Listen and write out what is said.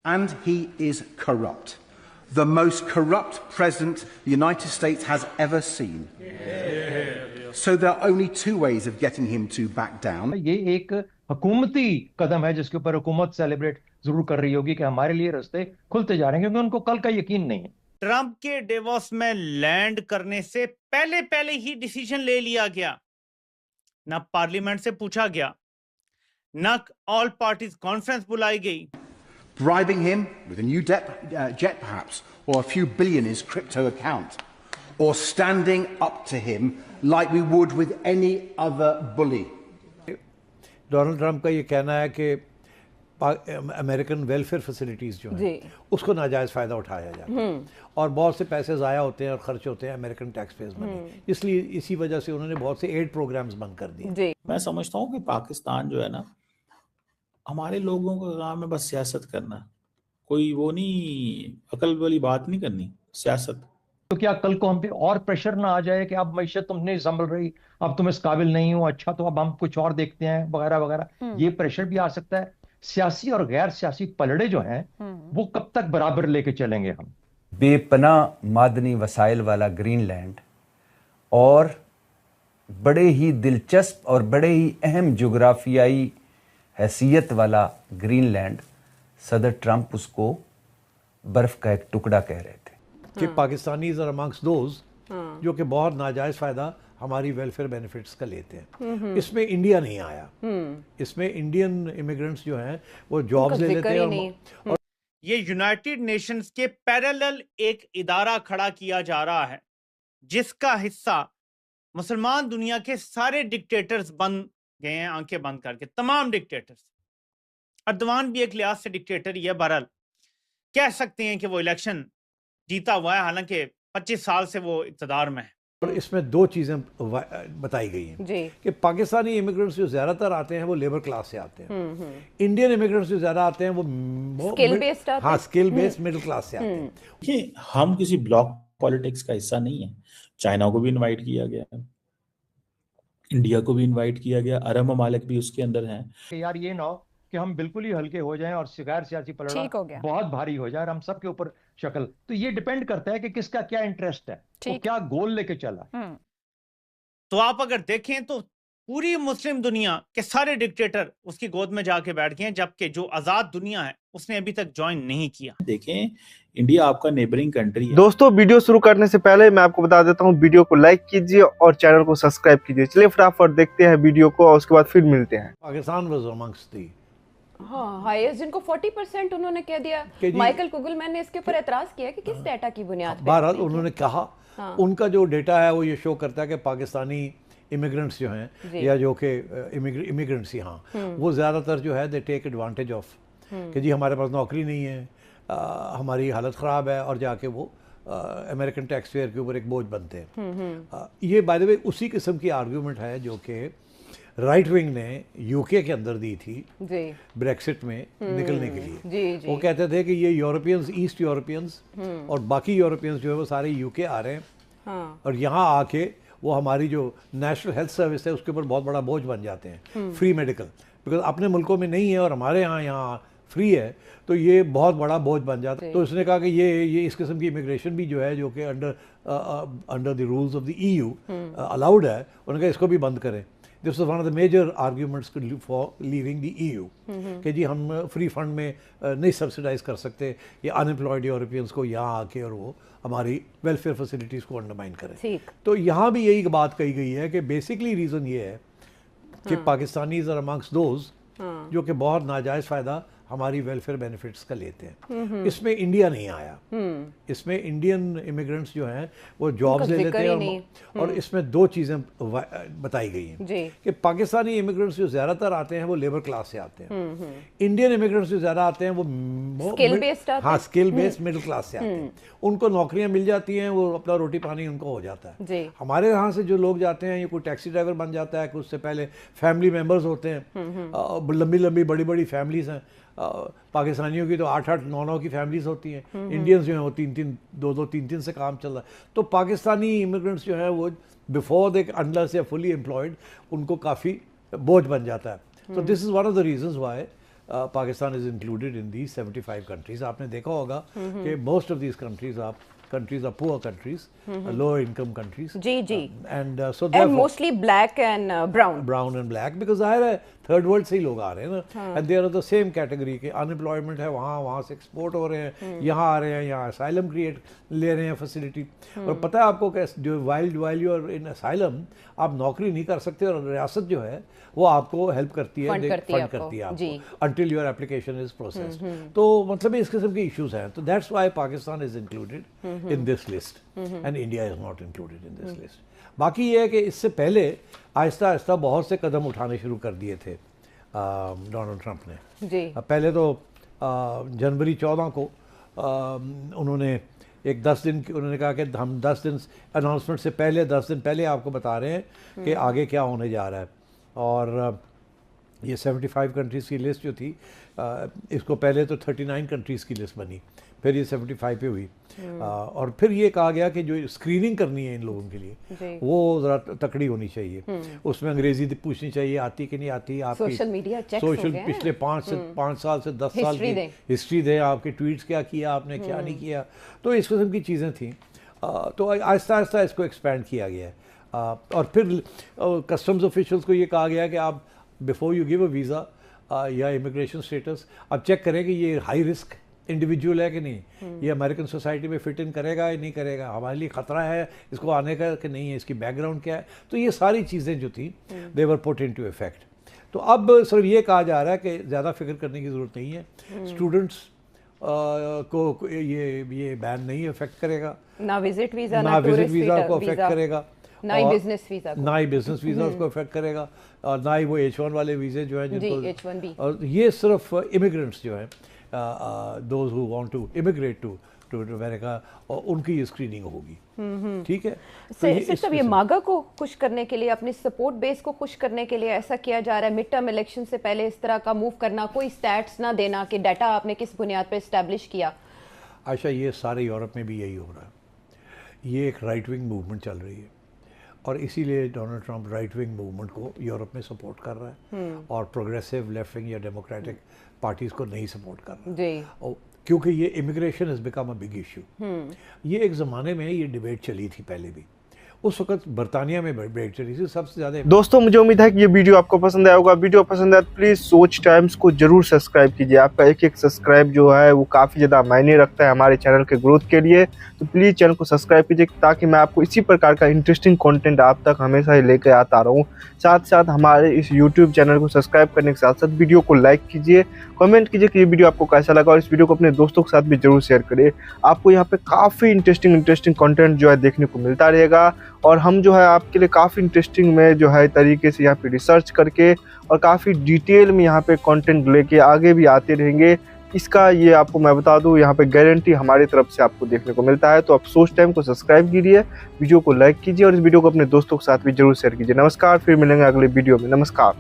And he is corrupt. The most corrupt president the United States has ever seen. So there are only two ways of getting him to back down. ये एक हुकूमती कदम है जिसके ऊपर हुकूमत celebrate जरूर कर रही होगी कि हमारे लिए रास्ते खुलते जा रहे हैं, क्योंकि उनको कल का यकीन नहीं है। ट्रंप के डेवोस में लैंड करने से पहले ही डिसीजन ले लिया गया, ना पार्लियामेंट से पूछा गया, ना ऑल पार्टीज कॉन्फ्रेंस बुलाई गई। Bribing him with a new jet perhaps, or a few billion in his crypto account, or standing up to him like we would with any other bully. Donald Trump का ये कहना है कि American welfare facilities जो हैं उसको नाजायज़ फ़ायदा उठाया जाता है और बहुत से पैसे ज़ाया होते हैं और खर्च होते हैं अमेरिकन टैक्स पेयर्स मनी, इसलिए इसी वजह से उन्होंने बहुत से एड प्रोग्राम्स बंद कर दिए। मैं समझता हूँ कि पाकिस्तान जो है ना, हमारे लोगों का काम है बस सियासत करना, कोई वो नहीं, अकल वाली बात नहीं करनी, सियासत। तो क्या कल को हम पे और प्रेशर ना आ जाए कि अब मैशत तुम नहीं संभल रही, अब तुम इस काबिल नहीं हो, अच्छा तो अब हम कुछ और देखते हैं वगैरह वगैरह, ये प्रेशर भी आ सकता है। सियासी और गैर सियासी पलड़े जो हैं वो कब तक बराबर लेके चलेंगे हम? बेपनाह मादनी वसाइल वाला ग्रीनलैंड और बड़े ही दिलचस्प और बड़े ही अहम जोग्राफियाई हैसियत वाला ग्रीनलैंड, सदर ट्रंप उसको बर्फ का एक टुकड़ा कह रहे थे कि पाकिस्तानीज आर अमंग्स दोज जो कि बहुत नाजायज़ फ़ायदा हमारी वेलफेयर बेनिफिट्स का लेते हैं। इसमें इंडिया नहीं आया, इसमें इंडियन इमिग्रेंट्स जो हैं वो जॉब्स ले लेते हैं। और ये यूनाइटेड नेशंस के पैरेलल एक इदारा खड़ा किया जा रहा है जिसका हिस्सा मुसलमान दुनिया के सारे डिक्टेटर्स बन गए हैं, आंखें बंद करके, तमाम डिक्टेटर्स। अर्दवान भी एक लिहाज से डिक्टेटर ही है, बहरहाल कह सकते हैं कि वो इलेक्शन जीता हुआ है, हालांकि 25 साल से वो इक़्तिदार में है। और इसमें दो चीज़ें बताई गई हैं कि पाकिस्तानी इमिग्रेंट्स जो ज़्यादातर आते हैं वो लेबर क्लास से आते हैं, इंडियन इमिग्रेंट्स जो ज़्यादा आते हैं वो स्किल बेस्ड मिडिल क्लास से आते हैं। कि हम किसी ब्लॉक पॉलिटिक्स का हिस्सा नहीं है। चाइना को भी इनवाइट किया गया, इंडिया को भी इनवाइट किया गया, अरब ममालिक भी उसके अंदर हैं। यार ये ना हो कि हम बिल्कुल ही हल्के हो जाएं और गैर सियासी पलड़ा बहुत भारी हो जाए और हम सबके ऊपर शक्ल, तो ये डिपेंड करता है कि किसका क्या इंटरेस्ट है, वो क्या गोल लेके चला। तो आप अगर देखें तो पूरी मुस्लिम दुनिया के सारे डिक्टेटर उसकी गोद में जाके बैठ गए हैं, जबकि जो आजाद दुनिया है उसने अभी तक ज्वाइन नहीं किया। देखें, इंडिया आपका नेबरिंग कंट्री है। दोस्तों, वीडियो शुरू करने से पहले मैं आपको बता देता हूँ, वीडियो को लाइक कीजिए और चैनल को सब्सक्राइब कीजिए। चलिए फटाफट देखते हैं वीडियो को और उसके बाद फिर मिलते हैं। Pakistan was amongst the highest, जिनको 40% उन्होंने कह दिया। माइकल कुगलमैन ने इसके ऊपर एतराज किया कि किस डेटा की बुनियाद पर। बहरहाल उन्होंने कहा, उनका जो डेटा है वो ये शो करता है कि पाकिस्तानी इमिग्रेंट्स जो हैं या जो कि इमिग्रेंट्स यहाँ वो ज़्यादातर जो है दे टेक एडवांटेज ऑफ कि जी हमारे पास नौकरी नहीं है, हमारी हालत ख़राब है, और जाके वो अमेरिकन टैक्स पेयर के ऊपर एक बोझ बनते हैं। ये बाय द वे उसी किस्म की आर्ग्यूमेंट है जो कि राइट विंग ने यूके के अंदर दी थी ब्रेक्सिट में निकलने के लिए। वो कहते थे कि ये यूरोपियंस, ईस्ट यूरोपियंस और बाकी यूरोपियंस जो है वो सारे यूके आ रहे हैं और यहाँ आके वो हमारी जो नेशनल हेल्थ सर्विस है उसके ऊपर बहुत बड़ा बोझ बन जाते हैं। फ्री मेडिकल, बिकॉज अपने मुल्कों में नहीं है और हमारे यहाँ फ्री है, तो ये बहुत बड़ा बोझ बन जाता है। तो उसने कहा कि ये इस किस्म की इमिग्रेशन भी जो है जो कि under the rules of the EU allowed है, उन्होंने कहा इसको भी बंद करें। This was one of the major arguments for leaving the EU कि जी हम फ्री फंड में नहीं सब्सिडाइज कर सकते ये अनएम्प्लॉयड यूरोपियंस को यहाँ आके और वो हमारी वेलफेयर फैसिलिटीज़ को अंडरमाइन करें। तो यहाँ भी यही बात कही गई है कि बेसिकली रीज़न ये है कि पाकिस्तानीज आर अमंग्स दोज जो कि बहुत नाजायज़ फ़ायदा हमारी वेलफेयर बेनिफिट्स का लेते हैं। इसमें इंडिया नहीं आया, इसमें इंडियन इमिग्रेंट्स जो हैं वो जॉब्स ले लेते हैं। और इसमें दो चीज़ें बताई गई हैं कि पाकिस्तानी इमिग्रेंट्स जो ज़्यादातर आते हैं वो लेबर क्लास से आते हैं, इंडियन इमिग्रेंट्स जो ज़्यादा आते हैं वो स्किल बेस्ड मिडिल क्लास से आते हैं। उनको नौकरियां मिल जाती हैं, वो अपना रोटी पानी उनको हो जाता है। हमारे यहाँ से जो लोग जाते हैं, ये कोई टैक्सी ड्राइवर बन जाता है, कुछ उससे पहले फैमिली मेम्बर्स होते हैं, लंबी लंबी बड़ी बड़ी फैमिलीज हैं। पाकिस्तानियों की तो 8-8, 9-9 की फैमिलीज होती हैं, इंडियंस जो हैं वो 3-3, 2-2, 3-3 से काम चल रहा है। तो पाकिस्तानी इमिग्रेंट्स जो हैं वो before they under say fully employed उनको काफ़ी बोझ बन जाता है। तो this is one of the reasons why Pakistan is included in the 75 countries. आपने देखा होगा कि most of these countries are poor countries, lower income countries. जी जी. And so and mostly black and brown and black, because ज़ाहिर है third world से ही लोग आ रहे हैं ना, and they are the same category के. अनएम्प्लॉयमेंट है वहाँ से एक्सपोर्ट हो रहे हैं, यहाँ आ रहे हैं, यहाँ असाइलम क्रिएट ले रहे हैं फैसिलिटी. और पता है आपको कि जो while you are in asylum, आप नौकरी नहीं कर सकते और रियासत जो है वो आपको हेल्प करती है, फंड करती है आपको until your application is processed. तो मतलब इस किस्म के इश्यूज हैं. तो that's why Pakistan is included in this list and India is not included in this list. बाकी ये है कि इससे पहले आहिस्ता आहिस्ता बहुत से कदम उठाने शुरू कर दिए थे डोनाल्ड ट्रंप ने जी. पहले तो जनवरी 14 को उन्होंने एक 10 दिन उन्होंने कहा कि हम 10 दिन अनाउंसमेंट से पहले 10 दिन पहले आपको बता रहे हैं कि आगे क्या होने जा रहा है. और ये 75 कंट्रीज़ की लिस्ट जो थी, इसको पहले तो 39 कंट्रीज़ की लिस्ट बनी, फिर ये 75 पे हुई. और फिर ये कहा गया कि जो स्क्रीनिंग करनी है इन लोगों के लिए वो ज़रा तकड़ी होनी चाहिए. उसमें अंग्रेज़ी पूछनी चाहिए, आती कि नहीं आती, आपकी सोशल मीडिया चेक सोशल पिछले 5 साल से 10 साल की हिस्ट्री दें, आपके ट्वीट्स क्या किया आपने, क्या नहीं किया. तो इस किस्म की चीज़ें थी. तो आहिस्ता आहिस्ता इसको एक्सपेंड किया गया है. और फिर कस्टम्स ऑफिशियल्स को ये कहा गया कि आप before you give a visa या इमिग्रेशन स्टेटस, आप चेक करें कि ये हाई रिस्क इंडिविजुअल है कि नहीं, ये अमेरिकन सोसाइटी में फिट इन करेगा या नहीं करेगा, हमारे लिए ख़तरा है इसको आने का कि नहीं है, इसकी बैकग्राउंड क्या है. तो ये सारी चीज़ें जो थी दे वर पुट इनटू इफेक्ट. तो अब सिर्फ ये कहा जा रहा है कि ज़्यादा फिक्र करने की ज़रूरत नहीं है. स्टूडेंट्स को ये बैन नहीं इफेक्ट करेगा, ना विजिट वीज़ा को अफेक्ट करेगा, ना ही बिजनेस वीज़ा उसको इफेक्ट करेगा, और ना ही वो H1 वाले वीज़े जो हैं जिनको H1B. और ये सिर्फ इमिग्रेंट्स जो हैं, those who want to immigrate to America, और उनकी स्क्रीनिंग होगी. ठीक है. सिर्फ ये मागा को खुश करने के लिए, अपनी सपोर्ट बेस को खुश करने के लिए ऐसा किया जा रहा है. मिड टर्म इलेक्शन से पहले इस तरह का मूव करना, कोई स्टैट्स ना देना कि डाटा आपने किस बुनियाद पर इस्टेब्लिश किया. आयशा, ये सारे यूरोप में भी यही हो रहा है. ये एक राइट विंग मूवमेंट चल रही है और इसीलिए Donald Trump right wing movement को यूरोप में सपोर्ट कर रहा है और प्रोग्रेसिव लेफ्ट विंग या डेमोक्रेटिक पार्टीज़ को नहीं सपोर्ट कर रहा है. और क्योंकि ये immigration has become a big issue. ये एक ज़माने में ये डिबेट चली थी पहले भी, उस वक्त बर्तानिया में डिबेट चली थी सबसे ज़्यादा. दोस्तों, मुझे उम्मीद है कि ये वीडियो आपको पसंद आया होगा. वीडियो पसंद आया तो प्लीज़ सोच टाइम्स को जरूर सब्सक्राइब कीजिए. आपका एक सब्सक्राइब जो है वो काफ़ी ज़्यादा मायने रखता है हमारे चैनल के ग्रोथ के लिए. तो प्लीज़ चैनल को सब्सक्राइब कीजिए ताकि मैं आपको इसी प्रकार का इंटरेस्टिंग कंटेंट आप तक हमेशा ही लेकर आता रहूँ. साथ साथ हमारे इस यूट्यूब चैनल को सब्सक्राइब करने के साथ साथ वीडियो को लाइक कीजिए, कमेंट कीजिए कि ये वीडियो आपको कैसा लगा, और इस वीडियो को अपने दोस्तों के साथ भी जरूर शेयर करिए. आपको यहाँ पे काफ़ी इंटरेस्टिंग कंटेंट जो है देखने को मिलता रहेगा. और हम जो है आपके लिए काफ़ी इंटरेस्टिंग में जो है तरीके से यहाँ पे रिसर्च करके और काफ़ी डिटेल में यहाँ पे कंटेंट लेके आगे भी आते रहेंगे. इसका ये आपको मैं बता दूं, यहाँ पे गारंटी हमारी तरफ से आपको देखने को मिलता है. तो आप सोच टाइम को सब्सक्राइब कीजिए, वीडियो को लाइक कीजिए और इस वीडियो को अपने दोस्तों के साथ भी जरूर शेयर कीजिए. नमस्कार, फिर मिलेंगे अगले वीडियो में. नमस्कार.